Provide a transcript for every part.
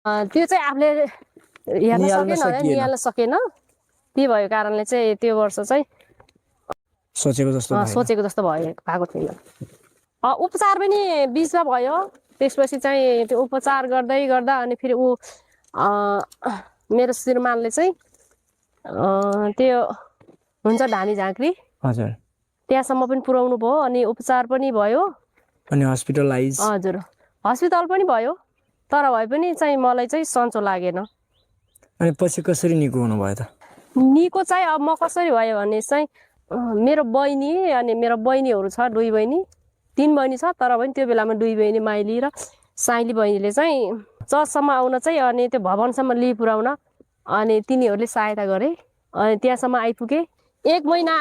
त्यो चाहिँ आफूले हेर्न निहाल्न सकेन सकिएन। निहाल्न सकेन। त्यही भएको कारणले चाहिँ त्यो वर्ष चाहिँ सोचेको जस्तो भएन। सोचेको जस्तो भएको थिएन। उपचार पनि बिचमा भयो। त्यसपछि चाहिँ त्यो उपचार गर्दै गर्दा अनि फेरि मेरो श्रीमानले चाहिँ त्यो हुन्छ धामी झाँक्री हजुर त्यहाँसम्म पनि पुर्याउनु भयो अनि उपचार पनि भयो अनि हस्पिटलाइज। हजुर हस्पिटल पनि भयो तर भए पनि चाहिँ मलाई चाहिँ सन्चो लागेन। अनि पछि कसरी निको हुनुभयो त? निको चाहिँ अब म कसरी भयो भने चाहिँ मेरो बहिनी अनि मेरो बहिनीहरू छ 2 बहिनी 3 बहिनी छ तर पनि त्यो बेलामा 2 बहिनी माइली र साइली बहिनीले चाहिँ चर्चसम्म आउन चाहिँ अनि त्यो भवनसम्म लिई पुर्याउन अनि तिनीहरूले सहायता गरे अनि त्यहाँसम्म आइपुगे। 1 महिना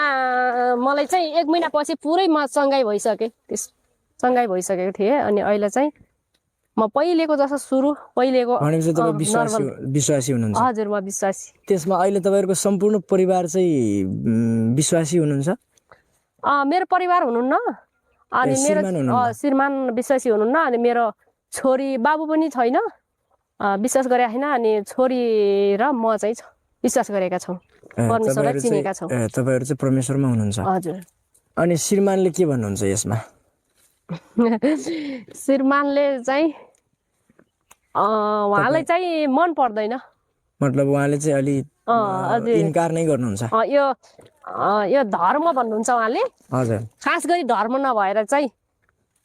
मलाई चाहिँ 1 महिना पछि पुरै म चङ्गाई भइसकेको थिएँ अनि अहिले चाहिँ म पहिलेको जस्तो पहिलेको भनेपछि तपाईँ विश्वासी हुनुहुन्छ? हजुर म विश्वासी। त्यसमा अहिले तपाईँहरूको सम्पूर्ण परिवार चाहिँ विश्वासी हुनुहुन्छ? मेरो परिवार हुनुहुन्न अनि मेरो श्रीमान विश्वासी हुनुहुन्न अनि मेरो छोरी बाबु पनि छैन विश्वास गरेका छैन अनि छोरी र म चाहिँ विश्वास गरेका छौँ परमेश्वरलाई चिनेका छौँ। तपाईँहरू चाहिँ परमेश्वरमा हुनुहुन्छ? हजुर। अनि श्रीमानले के भन्नुहुन्छ यसमा? श्रीमानले चाहिँ उहाँलाई चाहिँ मन पर्दैन। मतलब उहाँले चाहिँ अलि इन्कार नै गर्नुहुन्छ? यो धर्म भन्नुहुन्छ उहाँले। हजुर। खास गरी धर्म नभएर चाहिँ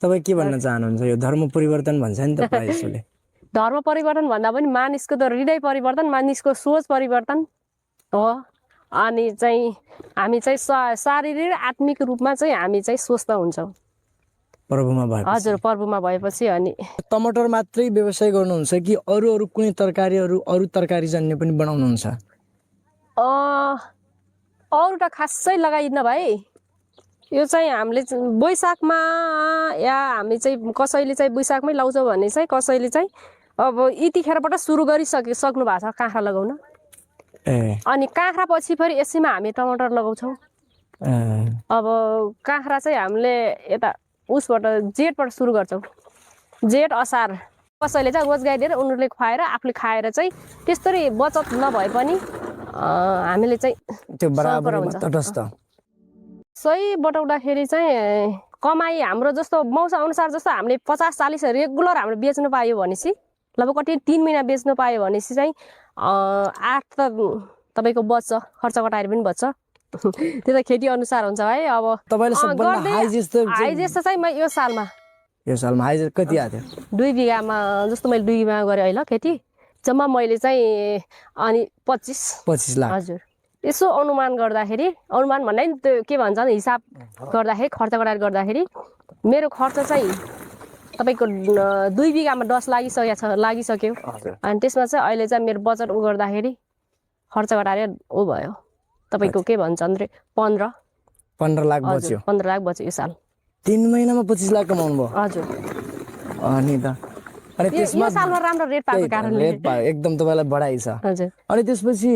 तपाईँ के भन्न चाहनुहुन्छ? यो धर्म परिवर्तन भन्छ नि त प्रायः जसोले। धर्म परिवर्तन भन्दा पनि मानिसको त हृदय परिवर्तन मानिसको सोच परिवर्तन हो अनि चाहिँ हामी चाहिँ शारीरिक आत्मिक रूपमा चाहिँ हामी चाहिँ स्वस्थ हुन्छौँ प्रभुमा भएपछि। हजुर प्रभुमा भएपछि। अनि टमाटर मात्रै व्यवसाय गर्नुहुन्छ कि अरू कुनै तरकारीहरू अरू तरकारी जन्य पनि बनाउनुहुन्छ? अरू त खासै लगाइन्न भाइ। यो चाहिँ हामीले वैशाखमा या हामी चाहिँ कसैले चाहिँ वैशाखमै लाउँछौँ भने चाहिँ कसैले चाहिँ अब यतिखेरबाट सुरु सक्नु भएको छ काँक्रा लगाउन। अनि काँक्रा पछि फेरि यसैमा हामी टमाटर लगाउँछौँ। अब काँक्रा चाहिँ हामीले यता उसबाट जेठबाट सुरु गर्छौँ। जेठ असार कसैले चाहिँ रोजगारी दिएर उनीहरूले खुवाएर आफूले खाएर चाहिँ त्यस्तरी बचत नभए पनि हामीले चाहिँ त्यो बराबरमा तटस्थ सही बटाउँदाखेरि चाहिँ कमाइ हाम्रो जस्तो मौसम अनुसार जस्तो हामीले 50-40 रेगुलर हामीले बेच्नु पायो भनेपछि लगभग कति 3 महिना बेच्नु पायो भनेपछि चाहिँ 8 त तपाईँको बच्छ खर्च घटाएर पनि बच्छ। त्यो त खेती अनुसार हुन्छ है। अब तपाईँले सबभन्दा हाई जेस्ट चाहिँ म यो सालमा हाई जेस्ट कति आयो? 2 बिघामा जस्तो मैले 2 बिघामा गरेँ होइन खेती जम्मा मैले चाहिँ अनि 25 लाख। हजुर। यसो अनुमान गर्दाखेरि अनुमान भन्दा नि त्यो के भन्छ हिसाब गर्दाखेरि खर्च गरेर गर्दाखेरि मेरो खर्च चाहिँ तपाईँको 2 बिघामा 10 लागिसक्यो अनि त्यसमा चाहिँ अहिले चाहिँ मेरो बजेट गर्दाखेरि खर्च घटाएर भयो तपाईँको के भन्छ भने 15 लाख बच्यो। 15 लाख बच्यो यो साल। 3 महिनामा 25 लाख कमाउनु भयो? हजुर। अनि त्यसमा सालमा राम्रो रेट पाएको कारणले एकदम तपाईँलाई बढाइ छ। हजुर। अनि त्यसपछि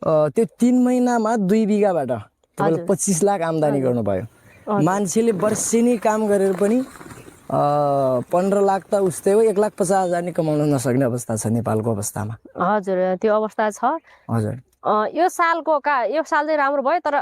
त्यो 3 महिनामा 2 बिघाबाट तपाईँले 25 लाख आम्दानी गर्नुभयो। मान्छेले वर्षेनी काम गरेर पनि 15 लाख त उस्तै हो 1,50,000 नि कमाउन नसक्ने अवस्था छ नेपालको अवस्थामा। हजुर त्यो अवस्था छ। हजुर। यो साल चाहिँ राम्रो भयो तर